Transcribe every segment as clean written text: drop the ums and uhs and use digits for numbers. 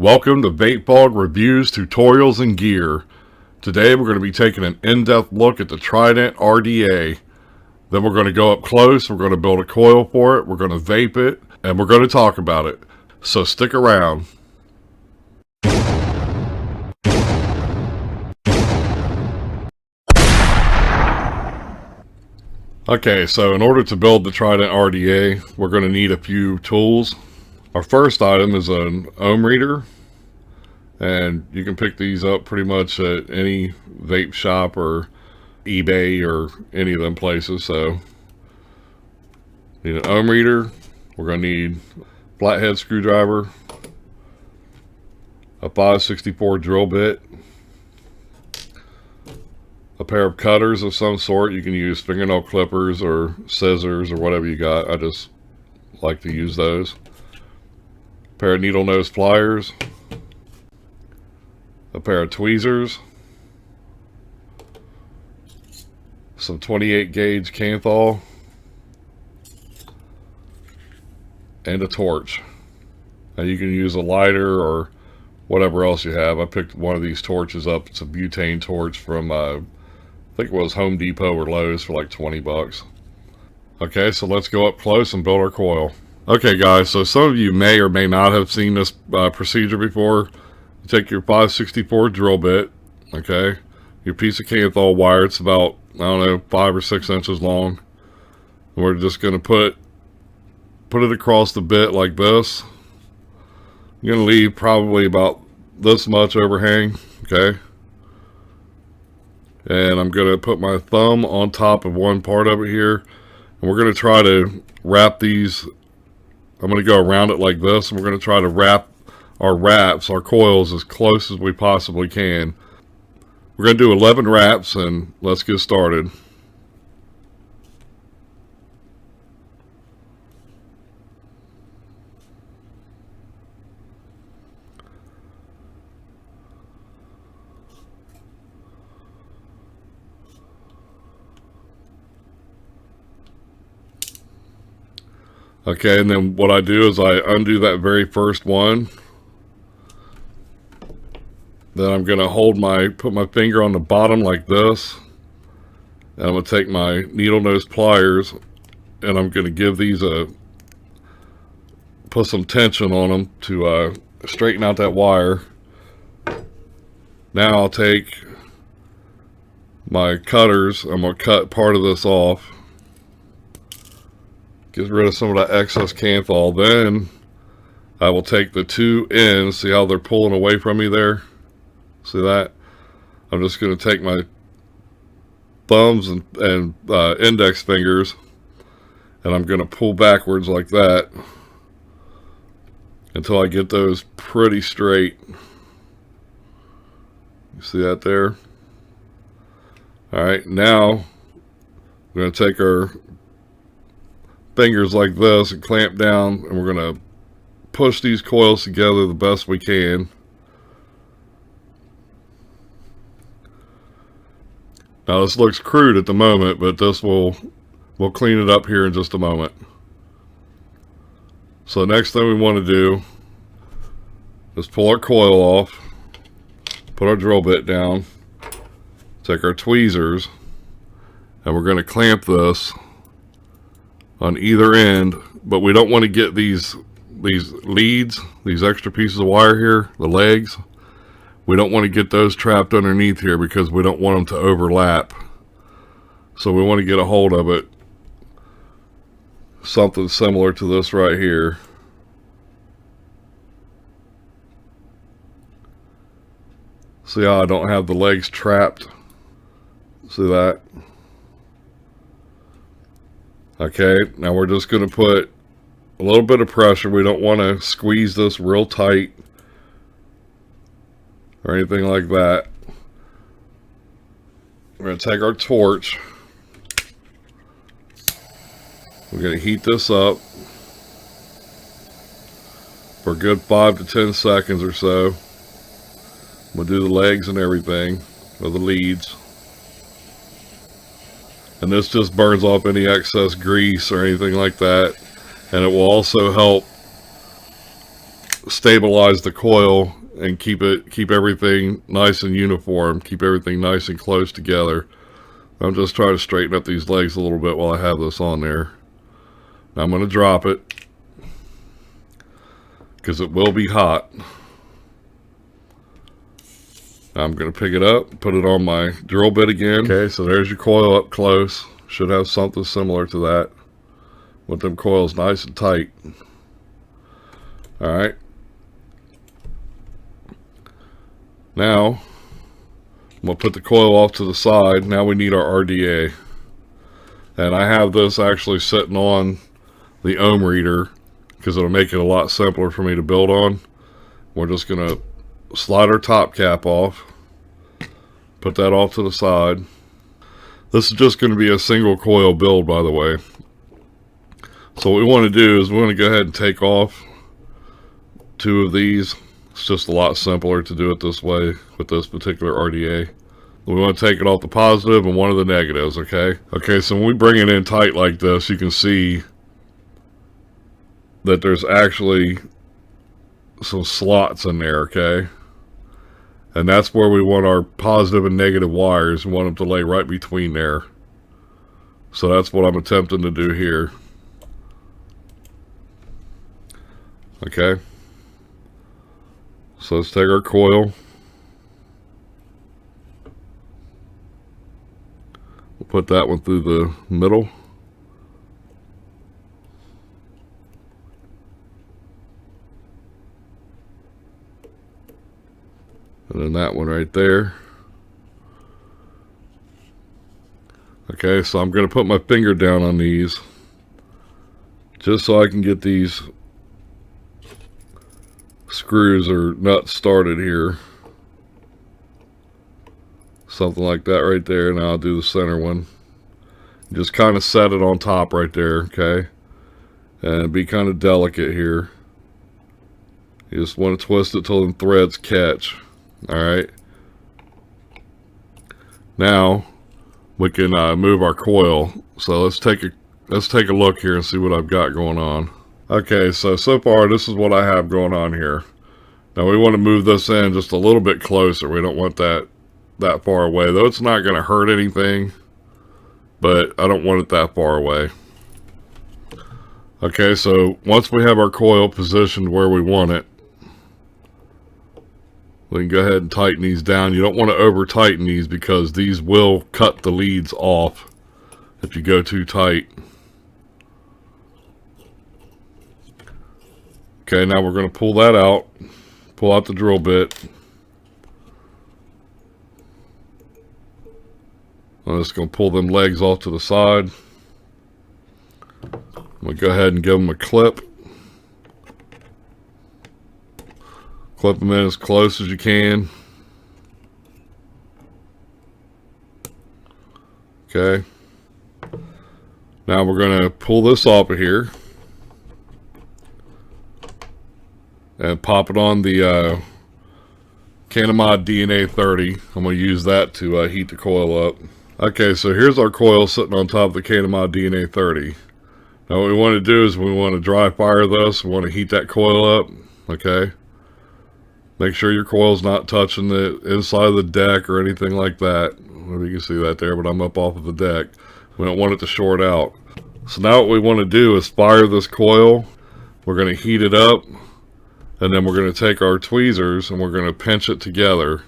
Welcome to Vapefog Reviews, Tutorials, and Gear. Today we're going to be taking an in-depth look at the Trident RDA. Then we're going to go up close, we're going to build a coil for it, we're going to vape it, and we're going to talk about it. So stick around. Okay, so in order to build the Trident RDA, we're going to need a few tools. Our first item is an ohm reader, and you can pick these up pretty much at any vape shop or eBay or any of them places. So need an ohm reader, we're going to need a flathead screwdriver, a 5/64 drill bit, a pair of cutters of some sort. You can use fingernail clippers or scissors or whatever you got. I just like to use those. A pair of needle nose pliers, a pair of tweezers, some 28 gauge Canthal, and a torch. Now you can use a lighter or whatever else you have. I picked one of these torches up. It's a butane torch from I think it was Home Depot or Lowe's for like 20 bucks. Okay, so let's go up close and build our coil. Okay guys, so some of you may or may not have seen this procedure before. You take your 5/64 drill bit, okay, your piece of Canthal wire, it's about, I don't know, 5 or 6 inches long. And we're just going to put it across the bit like this. You're going to leave probably about this much overhang, okay? And I'm going to put my thumb on top of one part of it here. And we're going to try to wrap these. I'm going to go around it like this. And we're going to try to wrap our coils as close as we possibly can. We're going to do 11 wraps and let's get started. Okay, and then what I do is I undo that very first one. Then I'm going to put my finger on the bottom like this. And I'm going to take my needle nose pliers and I'm going to give these put some tension on them to straighten out that wire. Now I'll take my cutters, I'm going to cut part of this off. Get rid of some of that excess Canthal. Then I will take the two ends. See how they're pulling away from me there? See that? I'm just going to take my thumbs and index fingers and I'm going to pull backwards like that until I get those pretty straight. You see that there? Alright, now we're going to take our fingers like this and clamp down, and we're going to push these coils together the best we can. Now this looks crude at the moment, but we'll clean it up here in just a moment. So the next thing we want to do is pull our coil off, put our drill bit down, take our tweezers, and we're going to clamp this on either end, but we don't want to get these leads, these extra pieces of wire here, the legs. We don't want to get those trapped underneath here because we don't want them to overlap. So we want to get a hold of it, something similar to this right here. See how I don't have the legs trapped? See that? Okay, now we're just going to put a little bit of pressure. We don't want to squeeze this real tight or anything like that. We're going to take our torch. We're going to heat this up for a good 5 to 10 seconds or so. We'll do the legs and everything, or the leads. And this just burns off any excess grease or anything like that. And it will also help stabilize the coil and keep everything nice and uniform, keep everything nice and close together. I'm just trying to straighten up these legs a little bit while I have this on there. Now I'm going to drop it because it will be hot. Now I'm going to pick it up, put it on my drill bit again. Okay, so there's your coil up close. Should have something similar to that with them coils nice and tight. Alright. Now, I'm going to put the coil off to the side. Now we need our RDA. And I have this actually sitting on the ohm reader because it'll make it a lot simpler for me to build on. We're just going to slide our top cap off. Put that off to the side. This is just going to be a single coil build, by the way. So what we want to do is we want to go ahead and take off 2 of these. It's just a lot simpler to do it this way with this particular RDA. We want to take it off the positive and 1 of the negatives, okay? Okay, so when we bring it in tight like this, you can see that there's actually some slots in there, okay? And that's where we want our positive and negative wires. We want them to lay right between there. So that's what I'm attempting to do here. Okay. So let's take our coil. We'll put that one through the middle. And then that one right there. Okay, so I'm going to put my finger down on these just so I can get these screws or nuts started here. Something like that right there. Now I'll do the center one. Just kind of set it on top right there, okay? And be kind of delicate here. You just want to twist it till the threads catch. Alright. Now we can move our coil. So let's take a look here and see what I've got going on. Okay, so far this is what I have going on here. Now we want to move this in just a little bit closer. We don't want that far away, though it's not going to hurt anything, but I don't want it that far away. Okay, so once we have our coil positioned where we want it, we can go ahead and tighten these down. You don't want to over tighten these because these will cut the leads off if you go too tight. Okay, now we're going to pull that out. Pull out the drill bit. I'm just going to pull them legs off to the side. I'm going to go ahead and give them a clip. Clip them in as close as you can. Okay. Now we're going to pull this off of here. And pop it on the Canamod DNA 30. I'm going to use that to heat the coil up. Okay, so here's our coil sitting on top of the Canamod DNA 30. Now what we want to do is we want to dry fire this. We want to heat that coil up. Okay. Make sure your coil's not touching the inside of the deck or anything like that. Maybe you can see that there, but I'm up off of the deck. We don't want it to short out. So now what we want to do is fire this coil. We're going to heat it up. And then we're going to take our tweezers and we're going to pinch it together.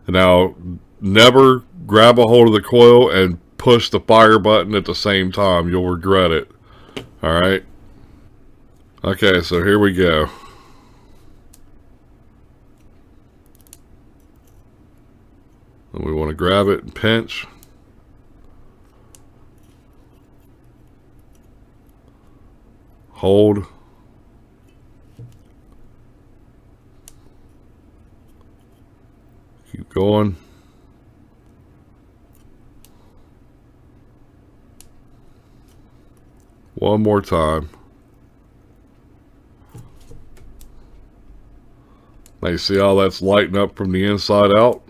Now, never grab a hold of the coil and push the fire button at the same time. You'll regret it. Alright? Okay, so here we go. And we want to grab it and pinch. Hold. Keep going. One more time. Now you see how that's lighting up from the inside out?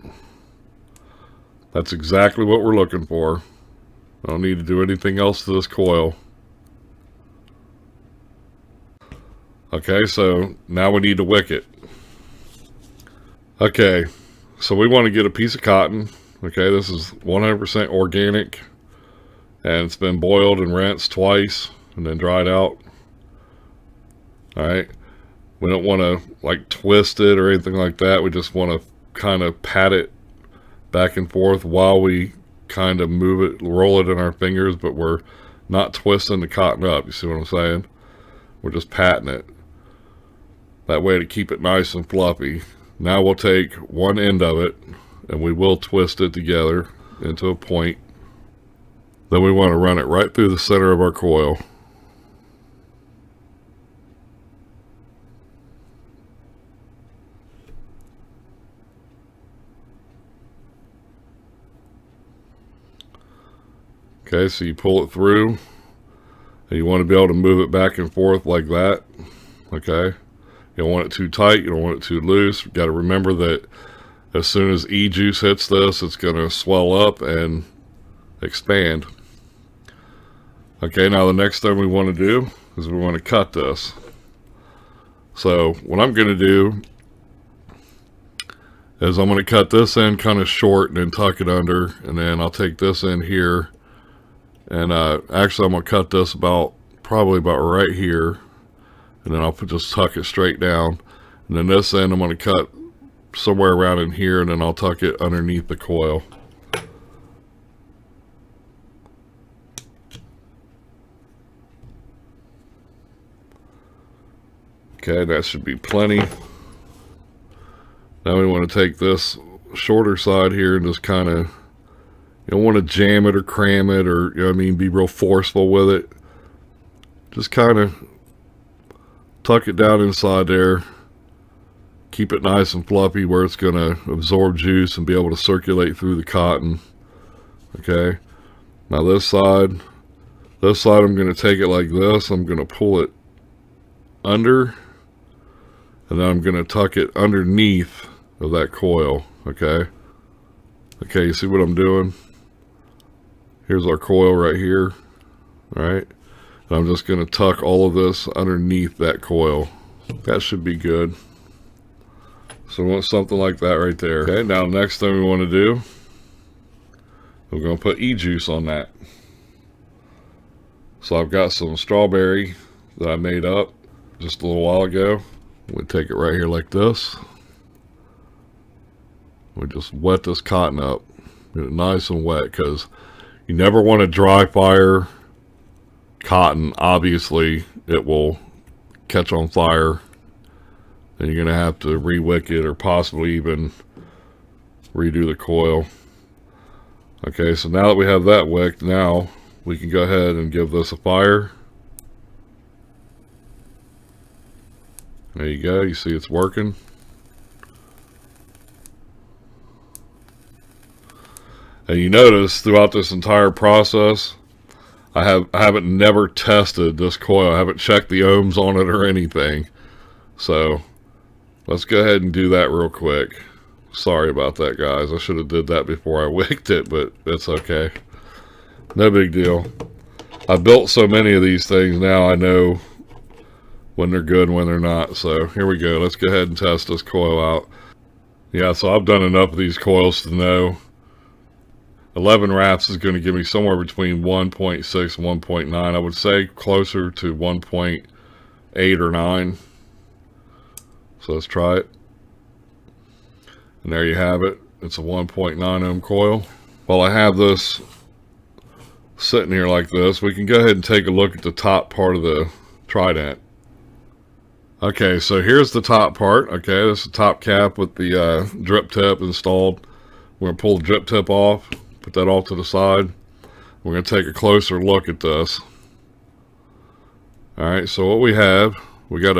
That's exactly what we're looking for. I don't need to do anything else to this coil. Okay, so now we need to wick it. Okay, so we want to get a piece of cotton. Okay, this is 100% organic, and it's been boiled and rinsed twice and then dried out. Alright, we don't want to like twist it or anything like that. We just want to kind of pat it back and forth while we kind of move it, roll it in our fingers, but we're not twisting the cotton up. You see what I'm saying? We're just patting it. That way to keep it nice and fluffy. Now we'll take one end of it and we will twist it together into a point. Then we want to run it right through the center of our coil. Okay, so you pull it through, and you want to be able to move it back and forth like that. Okay, you don't want it too tight, you don't want it too loose. You've got to remember that as soon as e-juice hits this, it's going to swell up and expand. Okay, now the next thing we want to do is we want to cut this. So what I'm going to do is I'm going to cut this end kind of short and then tuck it under, and then I'll take this end here. And actually I'm going to cut this probably about right here. And then I'll just tuck it straight down. And then this end I'm going to cut somewhere around in here, and then I'll tuck it underneath the coil. Okay, that should be plenty. Now we want to take this shorter side here and just kind of, you don't want to jam it or cram it or, you know what I mean, be real forceful with it. Just kind of tuck it down inside there. Keep it nice and fluffy where it's going to absorb juice and be able to circulate through the cotton. Okay. Now this side I'm going to take it like this. I'm going to pull it under, and then I'm going to tuck it underneath of that coil. Okay. Okay, you see what I'm doing? Here's our coil right here. Alright. And I'm just going to tuck all of this underneath that coil. That should be good. So we want something like that right there. Okay, now next thing we want to do, we're going to put e-juice on that. So I've got some strawberry that I made up just a little while ago. We take it right here like this. We just wet this cotton up. Get it nice and wet, because you never want to dry fire cotton. Obviously, it will catch on fire. Then you're going to have to re-wick it or possibly even redo the coil. Okay, so now that we have that wicked, now we can go ahead and give this a fire. There you go. You see it's working. And you notice throughout this entire process, I haven't never tested this coil. I haven't checked the ohms on it or anything. So let's go ahead and do that real quick. Sorry about that, guys. I should have did that before I wicked it, but it's okay. No big deal. I've built so many of these things now, I know when they're good and when they're not. So here we go. Let's go ahead and test this coil out. Yeah, so I've done enough of these coils to know 11 wraps is going to give me somewhere between 1.6 and 1.9. I would say closer to 1.8 or 9. So let's try it. And there you have it. It's a 1.9 ohm coil. While I have this sitting here like this, we can go ahead and take a look at the top part of the Trident. Okay, so here's the top part. Okay, this is the top cap with the drip tip installed. We're going to pull the drip tip off. Put that all to the side. We're going to take a closer look at this. Alright, so what we have, we got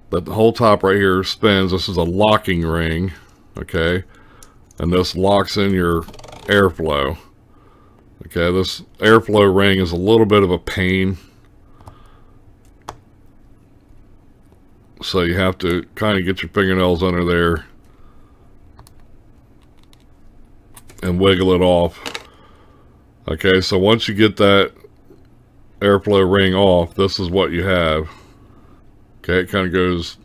the whole top right here spins. This is a locking ring, okay? And this locks in your airflow. Okay, this airflow ring is a little bit of a pain. So you have to kind of get your fingernails under there and wiggle it off. Okay, so once you get that airflow ring off, this is what you have. Okay, it kind of goes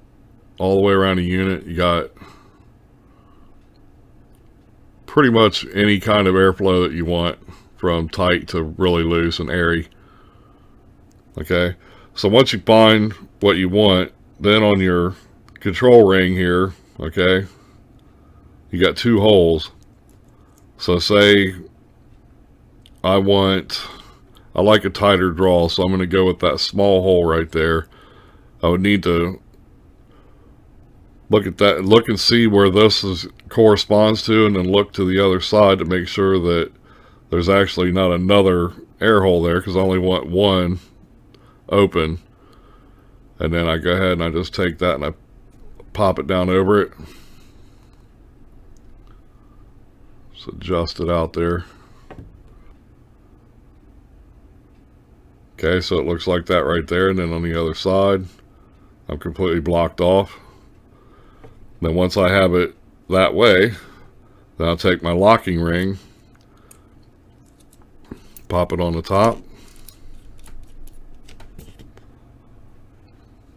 all the way around the unit. You got pretty much any kind of airflow that you want, from tight to really loose and airy. Okay, so once you find what you want, then on your control ring here, okay, you got 2 holes. So say I like a tighter draw, so I'm going to go with that small hole right there. I would need to look at that, look and see where this corresponds to, and then look to the other side to make sure that there's actually not another air hole there, because I only want one open. And then I go ahead and I just take that and I pop it down over it. Just adjust it out there. Okay, so it looks like that right there. And then on the other side, I'm completely blocked off. Then once I have it that way, then I'll take my locking ring, pop it on the top.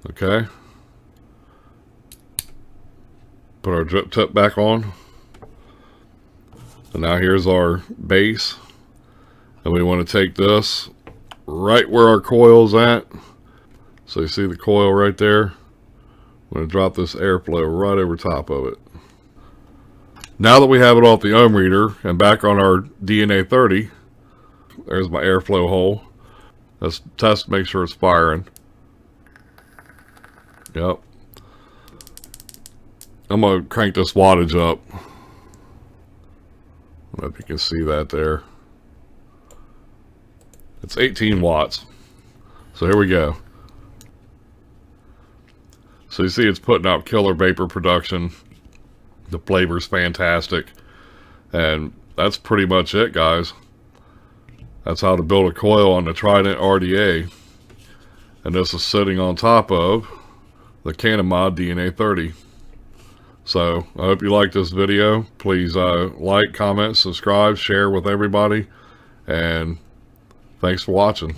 Okay. Put our drip tip back on. And now here's our base. And we want to take this right where our coil's at. So you see the coil right there? I'm going to drop this airflow right over top of it. Now that we have it off the ohm reader and back on our DNA 30, there's my airflow hole. Let's test, make sure it's firing. Yep. I'm going to crank this wattage up. I don't know if you can see that there. It's 18 watts. So here we go. So you see it's putting out killer vapor production. The flavor's fantastic. And that's pretty much it, guys. That's how to build a coil on the Trident RDA. And this is sitting on top of the Canamod DNA 30. So I hope you liked this video. Please like, comment, subscribe, share with everybody. And thanks for watching.